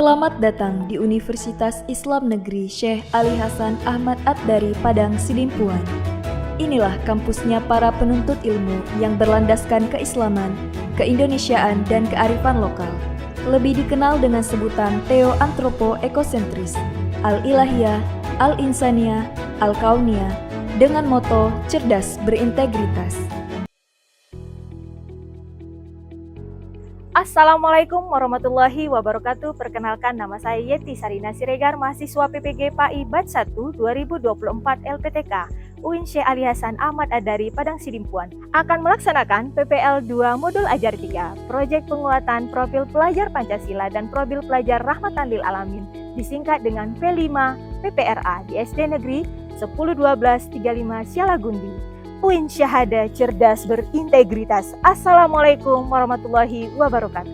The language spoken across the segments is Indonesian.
Selamat datang di Universitas Islam Negeri Syekh Ali Hasan Ahmad Ad-Dari Padang Sidimpuan. Inilah kampusnya para penuntut ilmu yang berlandaskan keislaman, keindonesiaan, dan kearifan lokal. Lebih dikenal dengan sebutan Theo-Antropo-Ekosentris, Al-Ilahiyah, Al-Insaniyah, Al-Kauniyah, dengan moto cerdas berintegritas. Assalamualaikum warahmatullahi wabarakatuh. Perkenalkan, nama saya Yeti Sarina Siregar, mahasiswa PPG PAI Batch 1 2024 LPTK UIN Syekh Ali Hasan Ahmad Ad-Dari Padang Sidimpuan akan melaksanakan PPL 2 Modul Ajar 3 Proyek Penguatan Profil Pelajar Pancasila dan Profil Pelajar Rahmatan lil Alamin, disingkat dengan P5 PPRA di SD Negeri 101235 Sialagundi, UIN Syahada Cerdas Berintegritas. Assalamualaikum warahmatullahi wabarakatuh.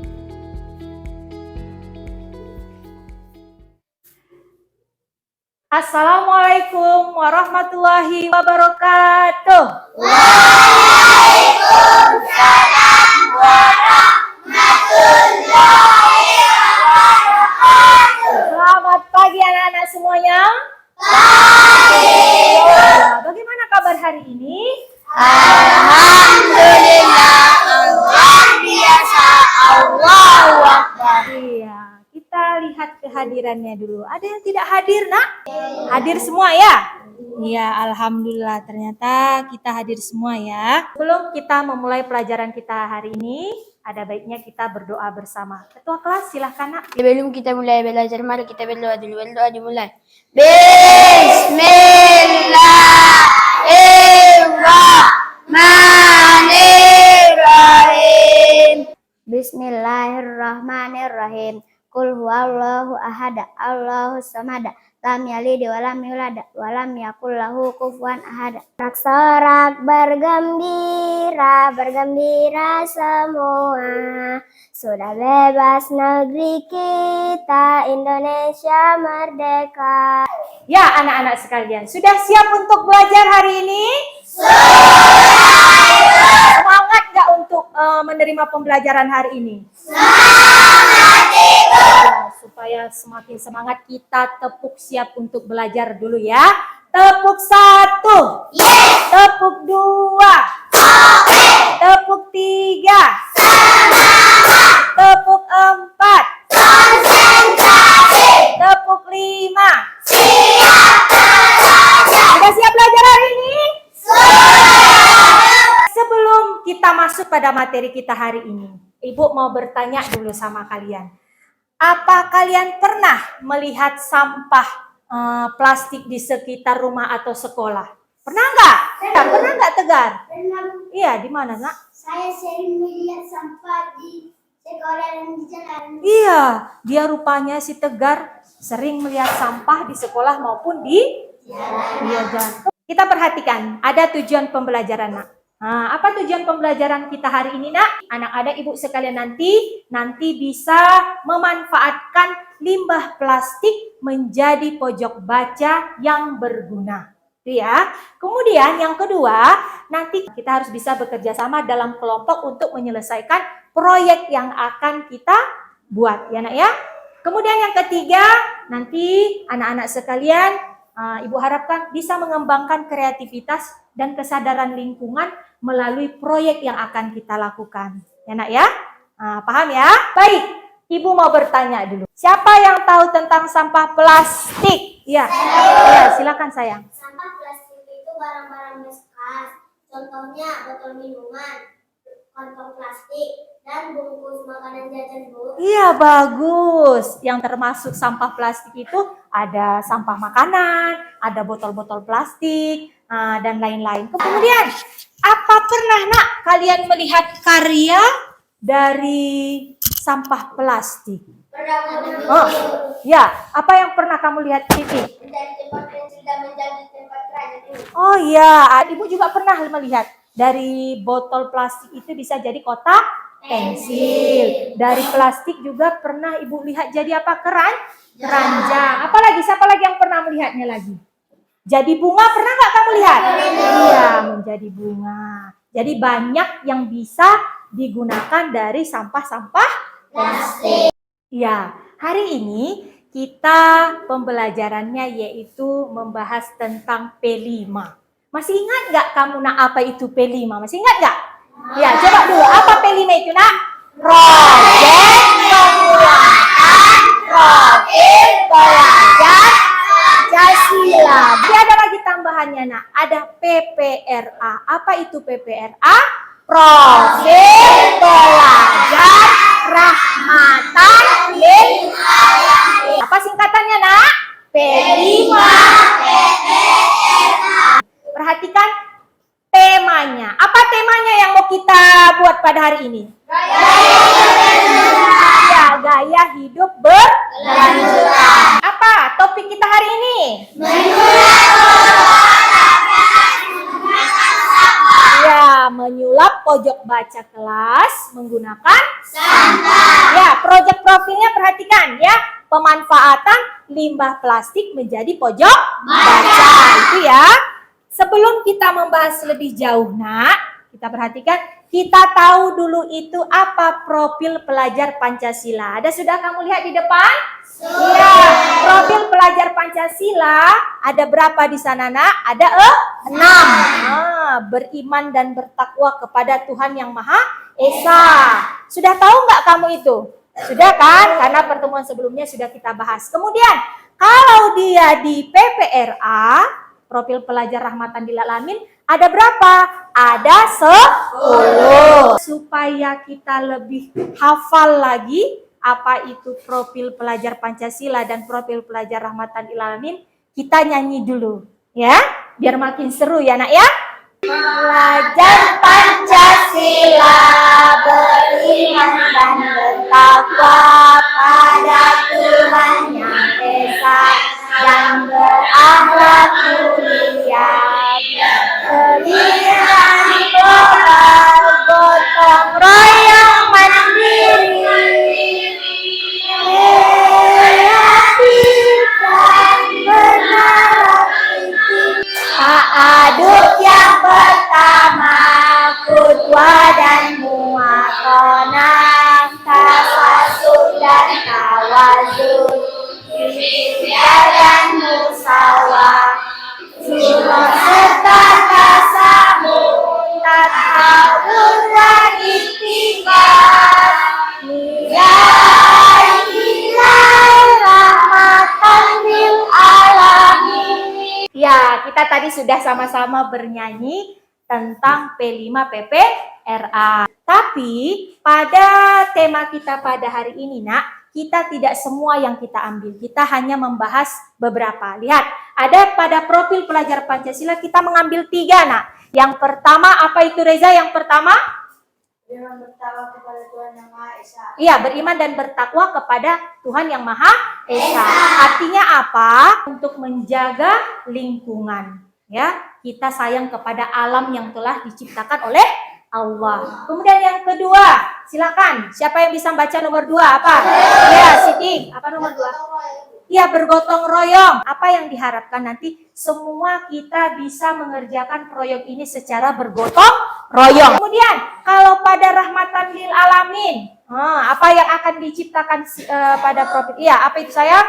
Assalamualaikum warahmatullahi wabarakatuh. Waalaikumsalam warahmatullahi wabarakatuh. Selamat pagi anak-anak semuanya. Pagi. Bagaimana kabar hari ini? Alhamdulillah, luar biasa, Allahu Akbar. Iya, kita lihat kehadirannya dulu. Ada yang tidak hadir, Nak? Hadir semua ya? Iya, alhamdulillah, ternyata kita hadir semua ya. Sebelum kita memulai pelajaran kita hari ini, ada baiknya kita berdoa bersama. Ketua kelas, silahkan, Nak. Sebelum kita mulai belajar, mari kita berdoa dulu. Berdoa dimulai. Bismillahirrahmanirrahim. Bismillahirrahmanirrahim. Qul huwallahu ahad, Allahus samad, lam yalid wa lam yulad wa lam yakul lahu kufuwan ahad. Sorak bergembira, bergembira semua. Sudah bebas negeri kita, Indonesia merdeka. Ya, anak-anak sekalian, sudah siap untuk belajar hari ini? Semangat gak untuk menerima pembelajaran hari ini? Ya, supaya semakin semangat, kita tepuk siap untuk belajar dulu ya. Tepuk 1, yes. Tepuk 2, okay. Tepuk 3, semangat. Tepuk 4, konsentrasi. Tepuk 5, siap belajar. Sudah siap belajar hari ini? Sebelum kita masuk pada materi kita hari ini, Ibu mau bertanya dulu sama kalian. Apa kalian pernah melihat sampah plastik di sekitar rumah atau sekolah? Pernah nggak? Pernah nggak, Tegar? Pernah. Iya, di mana, Nak? Saya sering melihat sampah di sekolah dan di jalan. Iya, dia rupanya si Tegar sering melihat sampah di sekolah maupun di jalan. Kita perhatikan, ada tujuan pembelajaran, Nak. Nah, apa tujuan pembelajaran kita hari ini, Nak? Anak-anak, Ibu sekalian, nanti bisa memanfaatkan limbah plastik menjadi pojok baca yang berguna. Itu ya. Kemudian yang kedua, nanti kita harus bisa bekerja sama dalam kelompok untuk menyelesaikan proyek yang akan kita buat, ya, Nak ya. Kemudian yang ketiga, nanti anak-anak sekalian, Ibu harapkan bisa mengembangkan kreativitas dan kesadaran lingkungan melalui proyek yang akan kita lakukan. Ya, Nak ya? Paham ya? Baik, Ibu mau bertanya dulu. Siapa yang tahu tentang sampah plastik? Ya, silakan sayang. Sampah plastik itu barang-barang bekas. Contohnya botol minuman, kantong plastik, dan bungkus makanan jajan, Bu. Iya, bagus. Yang termasuk sampah plastik itu ada sampah makanan, ada botol-botol plastik, dan lain-lain. Kemudian, apa pernah, Nak, kalian melihat karya dari sampah plastik? Oh, ya. Apa yang pernah kamu lihat, Titi? Dari tempat yang sudah menjadi tempat kerja. Oh iya, Ibu juga pernah melihat dari botol plastik itu bisa jadi kotak pensil. Dari plastik juga pernah Ibu lihat jadi apa? Keranjang. Apalagi, siapa lagi yang pernah melihatnya lagi? Jadi bunga, pernah nggak kamu lihat? Iya, menjadi bunga. Jadi banyak yang bisa digunakan dari sampah-sampah plastik. Ya, Hari ini kita pembelajarannya yaitu membahas tentang P5. Masih ingat nggak kamu nak apa itu P5? Masih ingat nggak? Ya, coba dulu. Apa P5 itu nak? Proyek penguatan profil pelajar Pancasila. Jadi ada lagi tambahannya nak. Ada PPRA. Apa itu PPRA? Profil pelajar rahmatan lil alamin. Apa singkatannya nak? P5 PPRA. Perhatikan temanya. Apa temanya yang mau kita buat pada hari ini? Gaya hidup berkelanjutan. Apa topik kita hari ini? Menyulap pojok baca kelas menggunakan sampah. Ya, proyek profilnya perhatikan ya. Pemanfaatan limbah plastik menjadi pojok baca. Itu ya. Sebelum kita membahas lebih jauh, nak, kita perhatikan, kita tahu dulu itu apa profil pelajar Pancasila. Ada sudah kamu lihat di depan? Iya, profil pelajar Pancasila ada berapa di sana, nak? Ada 6. Beriman dan bertakwa kepada Tuhan Yang Maha Esa. Sudah tahu nggak kamu itu? Sudah kan? Karena pertemuan sebelumnya sudah kita bahas. Kemudian, kalau dia di PPRA, profil pelajar rahmatan lil alamin, ada berapa? Ada 10. Supaya kita lebih hafal lagi apa itu profil pelajar Pancasila dan profil pelajar rahmatan lil alamin, kita nyanyi dulu ya, biar makin seru ya nak ya. Pelajar Pancasila beriman dan bertakwa pada Tuhan Yang Esa dan berakhlak mulia, beriman bergotong royong mandiri, Pak Aduk yang pertama, Kutwa dan Muakonah, Tafasul dan Tawazul, Ikhtiar dan Musawah, Sunnah serta Tasamun, Tatawun dan Ikhtifar, Nilai rahmatan lil alamin. Ya, kita tadi sudah sama-sama bernyanyi tentang P5 PPRA. Tapi pada tema kita pada hari ini, nak, kita tidak semua yang kita ambil. Kita hanya membahas beberapa. Lihat, ada pada profil pelajar Pancasila kita mengambil 3, nak. Yang pertama, apa itu Reza? Yang pertama? Beriman bertakwa kepada Tuhan Yang Maha Esa. Iya, beriman dan bertakwa kepada Tuhan Yang Maha Esa. Artinya apa? Untuk menjaga lingkungan. Ya, kita sayang kepada alam yang telah diciptakan oleh Allah. Kemudian yang kedua, silakan. Siapa yang bisa baca nomor 2? Apa? Ya, Siti. Apa nomor 2? Ya, bergotong royong. Apa yang diharapkan nanti? Semua kita bisa mengerjakan proyek ini secara bergotong royong. Kemudian, kalau pada rahmatan lil alamin, apa yang akan diciptakan pada profil? Iya, apa itu saya?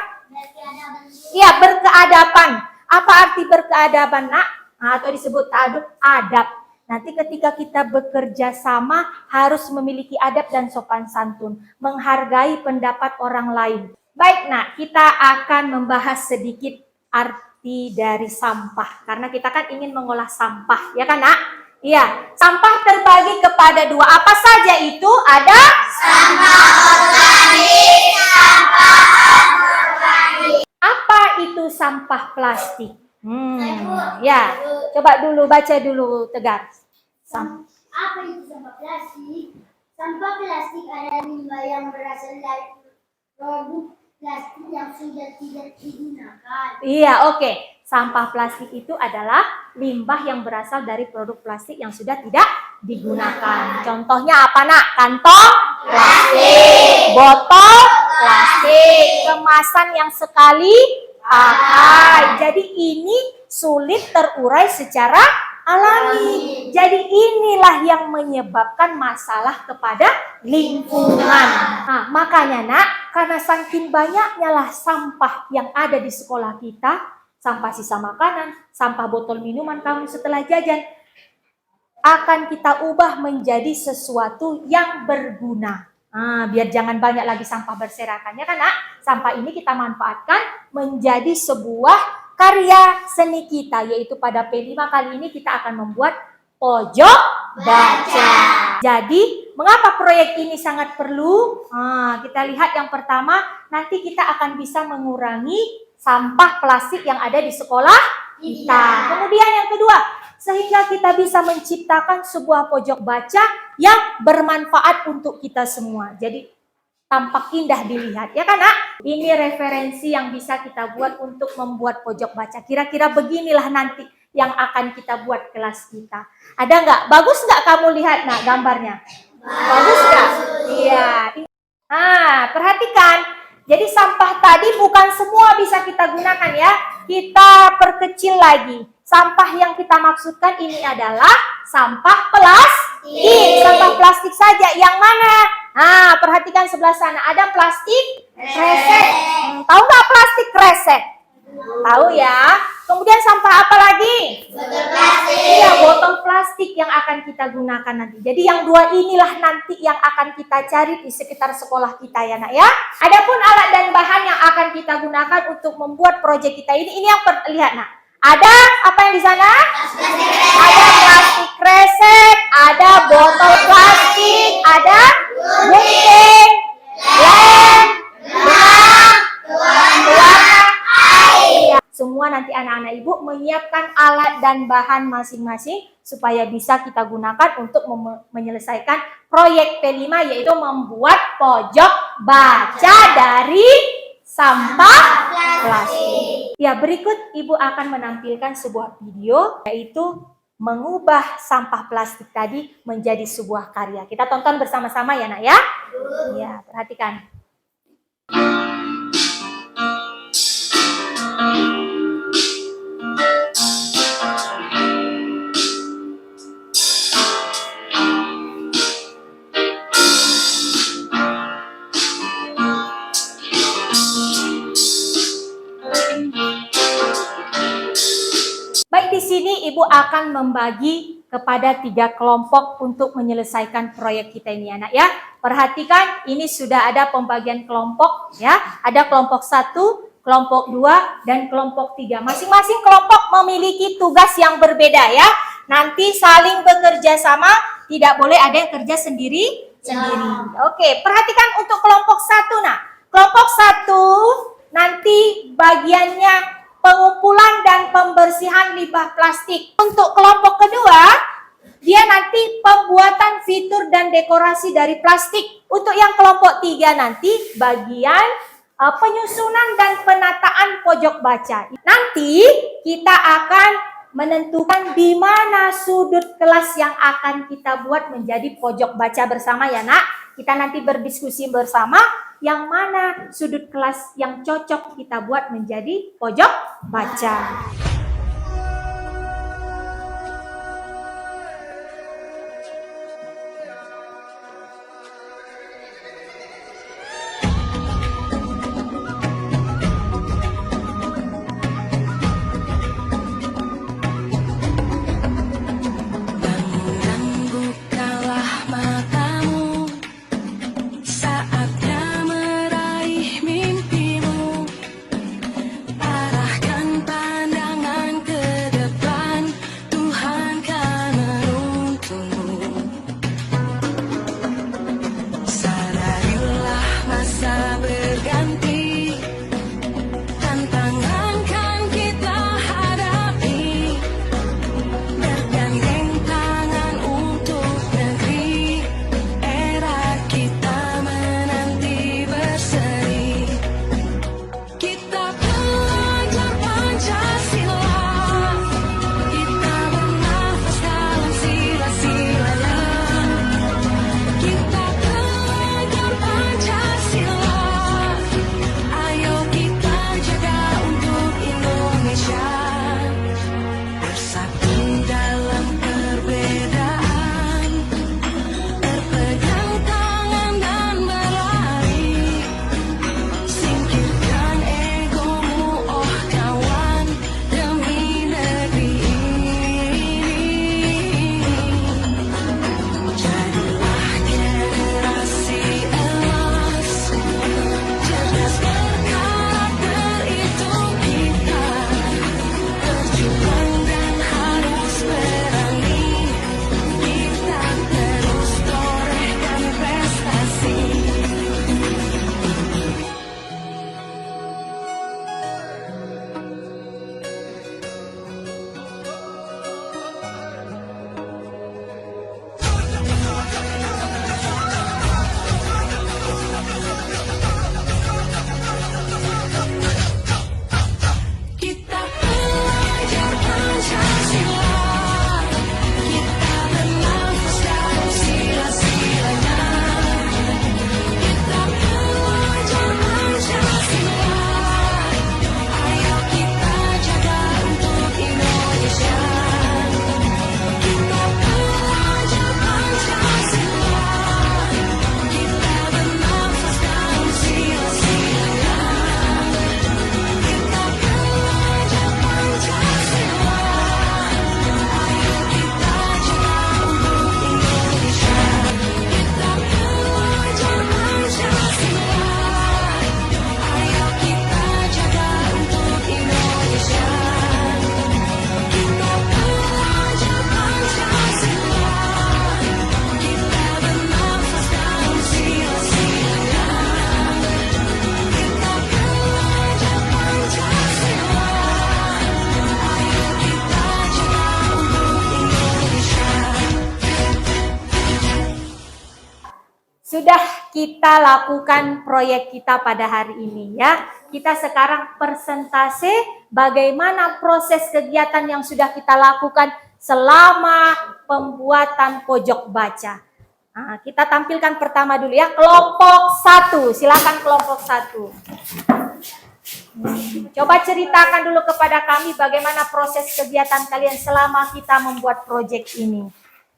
Iya, berkeadaban. Apa arti berkeadaban, nak? Atau disebut ta'adub, adab. Nanti ketika kita bekerja sama harus memiliki adab dan sopan santun, menghargai pendapat orang lain. Baik, nak, kita akan membahas sedikit arti dari sampah karena kita kan ingin mengolah sampah, ya kan, nak? Iya, sampah terbagi kepada 2. Apa saja itu? Ada sampah organik, sampah anorganik. Apa itu sampah plastik? Ya, coba dulu baca dulu Tegar. Apa itu sampah plastik? Sampah plastik adalah limbah yang berasal dari produk plastik yang sudah tidak digunakan. Iya, oke. Sampah plastik itu adalah limbah yang berasal dari produk plastik yang sudah tidak digunakan. Contohnya apa, nak? Kantong plastik, botol plastik, kemasan yang sekali pakai. Jadi ini sulit terurai secara alami. Jadi inilah yang menyebabkan masalah kepada lingkungan. Nah, makanya nak, karena saking banyaknya lah sampah yang ada di sekolah kita, sampah sisa makanan, sampah botol minuman kamu setelah jajan, akan kita ubah menjadi sesuatu yang berguna. Biar jangan banyak lagi sampah berserakan, ya kan nak? Sampah ini kita manfaatkan menjadi sebuah karya seni kita, yaitu pada P5 kali ini kita akan membuat pojok baca. Jadi, mengapa proyek ini sangat perlu? Kita lihat yang pertama, nanti kita akan bisa mengurangi sampah plastik yang ada di sekolah kita. Kemudian yang kedua, sehingga kita bisa menciptakan sebuah pojok baca yang bermanfaat untuk kita semua. Jadi tampak indah dilihat, ya kan nak? Ini referensi yang bisa kita buat untuk membuat pojok baca. Kira-kira beginilah nanti yang akan kita buat kelas kita. Ada nggak? Bagus nggak kamu lihat nak gambarnya? Bagus nggak? Iya. Perhatikan. Jadi sampah tadi bukan semua bisa kita gunakan ya. Kita perkecil lagi. Sampah yang kita maksudkan ini adalah sampah plastik. Sampah plastik saja. Yang mana? Perhatikan sebelah sana. Ada plastik kresek. Tahu nggak plastik kresek? Tahu ya. Kemudian sampah apa lagi? Botol plastik. Iya, botol plastik yang akan kita gunakan nanti. Jadi yang dua inilah nanti yang akan kita cari di sekitar sekolah kita ya nak ya. Adapun alat dan bahan yang akan kita gunakan untuk membuat proyek kita ini yang lihat nak. Ada apa yang di sana? Ada plastik kresek, ada botol plastik, ada gunting, lem, benang, warna air. Semua nanti anak-anak ibu menyiapkan alat dan bahan masing-masing supaya bisa kita gunakan untuk menyelesaikan proyek P5, yaitu membuat pojok baca dari sampah plastik. Ya, berikut ibu akan menampilkan sebuah video, yaitu mengubah sampah plastik tadi menjadi sebuah karya. Kita tonton bersama-sama ya nak ya. Ya, perhatikan. Baik, di sini ibu akan membagi kepada 3 kelompok untuk menyelesaikan proyek kita ini anak ya. Perhatikan, ini sudah ada pembagian kelompok ya. Ada kelompok 1, kelompok 2, dan kelompok 3. Masing-masing kelompok memiliki tugas yang berbeda ya. Nanti saling bekerja sama, tidak boleh ada yang kerja sendiri. Oke, perhatikan untuk kelompok 1 nah. Kelompok 1 nanti bagiannya pengumpulan dan pembersihan limbah plastik. Untuk kelompok kedua, dia nanti pembuatan fitur dan dekorasi dari plastik. Untuk yang kelompok 3 nanti bagian penyusunan dan penataan pojok baca. Nanti kita akan menentukan di mana sudut kelas yang akan kita buat menjadi pojok baca bersama ya nak. Kita nanti berdiskusi bersama yang mana sudut kelas yang cocok kita buat menjadi pojok baca. Arahkan pandangan sudah kita lakukan proyek kita pada hari ini ya. Kita sekarang persentase bagaimana proses kegiatan yang sudah kita lakukan selama pembuatan pojok baca. Nah, kita tampilkan pertama dulu ya, kelompok 1. Silakan kelompok 1. Coba ceritakan dulu kepada kami bagaimana proses kegiatan kalian selama kita membuat proyek ini.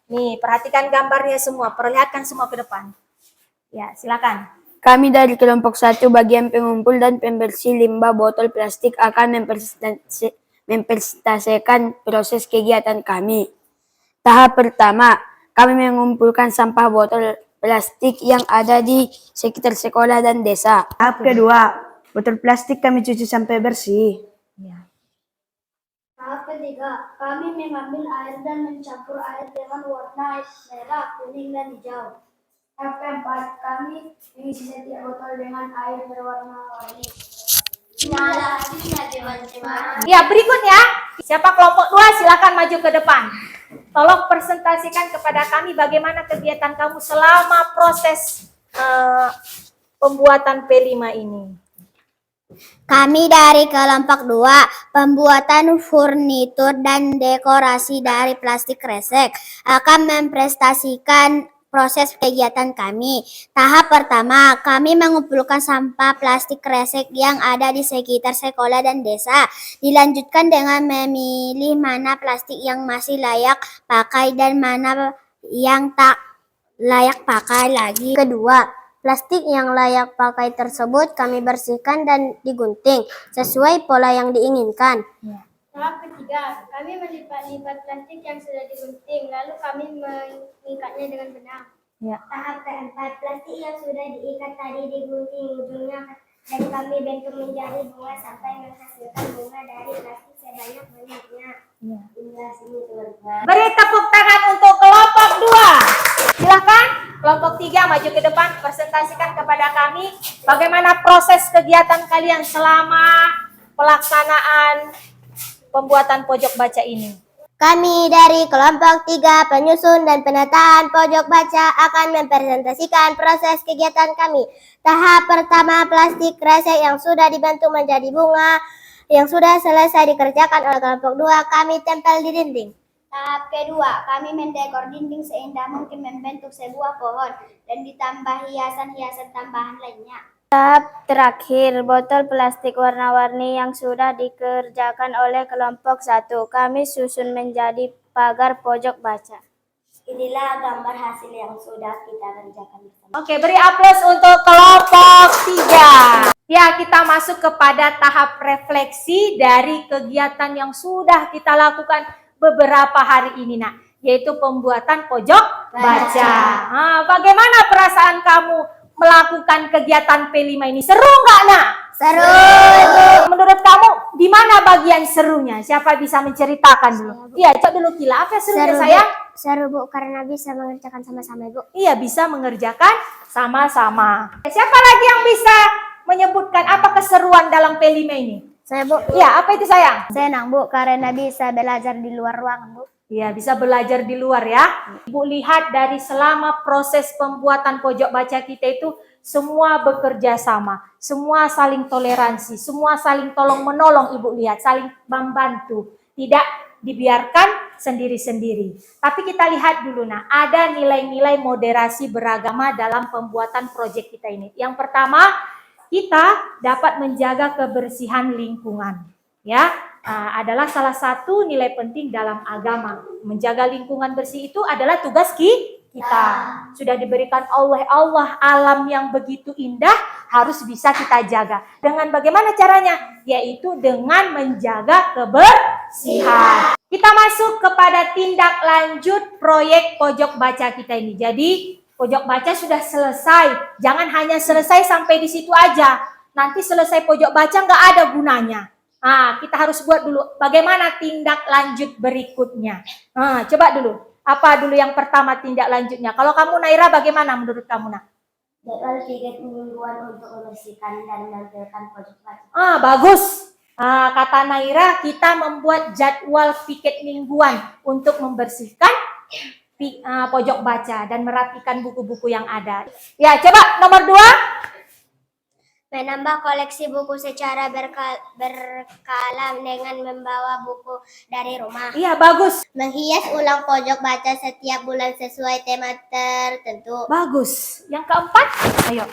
Nih, perhatikan gambarnya semua, perlihatkan semua ke depan. Ya, silakan. Kami dari kelompok 1 bagian pengumpul dan pembersih limbah botol plastik akan mempresentasikan proses kegiatan kami. Tahap pertama, kami mengumpulkan sampah botol plastik yang ada di sekitar sekolah dan desa. Tahap kedua, botol plastik kami cuci sampai bersih. Ya. Tahap ketiga, kami mengambil air dan mencampur air dengan warna merah, kuning, dan hijau. Tahap keempat, kami mengisi setiap botol dengan air berwarna-warni. Ya, berikutnya, siapa kelompok 2 silakan maju ke depan. Tolong presentasikan kepada kami bagaimana kegiatan kamu selama proses pembuatan P5 ini. Kami dari kelompok 2, pembuatan furnitur dan dekorasi dari plastik kresek akan mempresentasikan proses kegiatan kami. Tahap pertama, kami mengumpulkan sampah plastik kresek yang ada di sekitar sekolah dan desa. Dilanjutkan dengan memilih mana plastik yang masih layak pakai dan mana yang tak layak pakai lagi. Kedua, plastik yang layak pakai tersebut kami bersihkan dan digunting sesuai pola yang diinginkan. Tahap ketiga, kami melipat-lipat plastik yang sudah digunting, lalu kami mengikatnya dengan benang. Ya. Tahap keempat, plastik yang sudah diikat tadi digunting ujungnya dan kami bentuk menjadi bunga sampai menghasilkan bunga dari plastik sebanyak-banyaknya. Ya. Hingga sini teman-teman. Beri tepuk tangan untuk kelompok 2. Silakan kelompok 3 maju ke depan, presentasikan kepada kami bagaimana proses kegiatan kalian selama pelaksanaan pembuatan pojok baca ini. Kami dari kelompok 3, penyusun dan penataan pojok baca akan mempresentasikan proses kegiatan kami. Tahap pertama, plastik kresek yang sudah dibentuk menjadi bunga yang sudah selesai dikerjakan oleh kelompok 2 kami tempel di dinding. Tahap kedua, kami mendekor dinding seindah mungkin membentuk sebuah pohon dan ditambah hiasan-hiasan tambahan lainnya. Tahap terakhir, botol plastik warna-warni yang sudah dikerjakan oleh kelompok 1 kami susun menjadi pagar pojok baca. Inilah gambar hasil yang sudah kita kerjakan bersama. Oke, beri aplaus untuk kelompok 3. Ya, kita masuk kepada tahap refleksi dari kegiatan yang sudah kita lakukan beberapa hari ini, nak, yaitu pembuatan pojok baca. Nah, bagaimana perasaan kamu melakukan kegiatan P5 ini? Seru nggak, nak? Seru. Menurut kamu, di mana bagian serunya? Siapa bisa menceritakan dulu? Iya, coba dulu Kila. Apa serunya, sayang? Seru, Bu, karena bisa mengerjakan sama-sama, Bu. Iya, bisa mengerjakan sama-sama. Siapa lagi yang bisa menyebutkan apa keseruan dalam P5 ini? Saya, Bu. Iya, apa itu, sayang? Senang, Bu, karena bisa belajar di luar ruangan, Bu. Iya, bisa belajar di luar ya. Ibu lihat dari selama proses pembuatan pojok baca kita itu semua bekerja sama, semua saling toleransi, semua saling tolong menolong. Ibu lihat, saling membantu, tidak dibiarkan sendiri-sendiri. Tapi kita lihat dulu, nah, ada nilai-nilai moderasi beragama dalam pembuatan proyek kita ini. Yang pertama, kita dapat menjaga kebersihan lingkungan, ya. Adalah salah satu nilai penting dalam agama. Menjaga lingkungan bersih itu adalah tugas kita. Sudah diberikan oleh Allah alam yang begitu indah, harus bisa kita jaga. Dengan bagaimana caranya? Yaitu dengan menjaga kebersihan. Kita masuk kepada tindak lanjut proyek pojok baca kita ini. Jadi pojok baca sudah selesai. Jangan hanya selesai sampai di situ aja. Nanti selesai pojok baca nggak ada gunanya. Kita harus buat dulu bagaimana tindak lanjut berikutnya. Coba dulu. Apa dulu yang pertama tindak lanjutnya? Kalau kamu, Naira, bagaimana menurut kamu, Nak? Jadwal piket mingguan untuk membersihkan dan menampilkan pojok baca. Bagus. Kata Naira, kita membuat jadwal piket mingguan untuk membersihkan pojok baca dan merapikan buku-buku yang ada. Ya, coba nomor 2. Menambah koleksi buku secara berkala dengan membawa buku dari rumah. Iya, bagus. Menghias ulang pojok baca setiap bulan sesuai tema tertentu. Bagus. Yang keempat, ayo.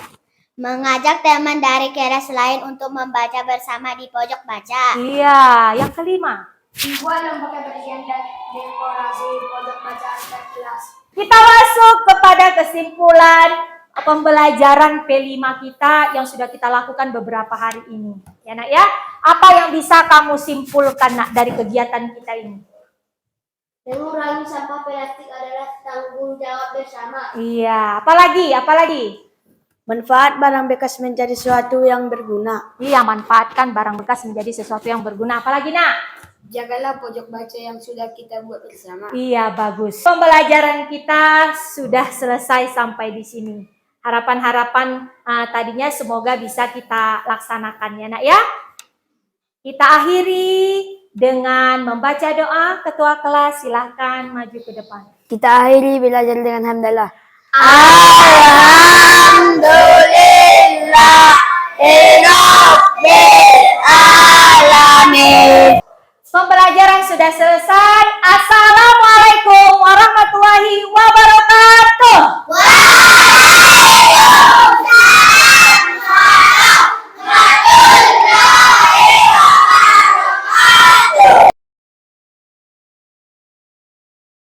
Mengajak teman dari kelas lain untuk membaca bersama di pojok baca. Iya, yang kelima. Membuat lembaga bagian dan dekorasi pojok baca antar kelas. Kita masuk kepada kesimpulan pembelajaran P5 kita yang sudah kita lakukan beberapa hari ini. Ya nak ya, apa yang bisa kamu simpulkan nak dari kegiatan kita ini? Mengurangi sampah plastik adalah tanggung jawab bersama. Iya, apalagi? Manfaat barang bekas menjadi sesuatu yang berguna. Iya, manfaatkan barang bekas menjadi sesuatu yang berguna. Apalagi nak? Jagalah pojok baca yang sudah kita buat bersama. Iya, bagus. Pembelajaran kita sudah selesai sampai di sini. Harapan-harapan tadinya semoga bisa kita laksanakan ya nak ya. Kita akhiri dengan membaca doa. Ketua kelas silahkan maju ke depan. Kita akhiri belajar dengan hamdalah. Pembelajaran sudah selesai. Assalamualaikum.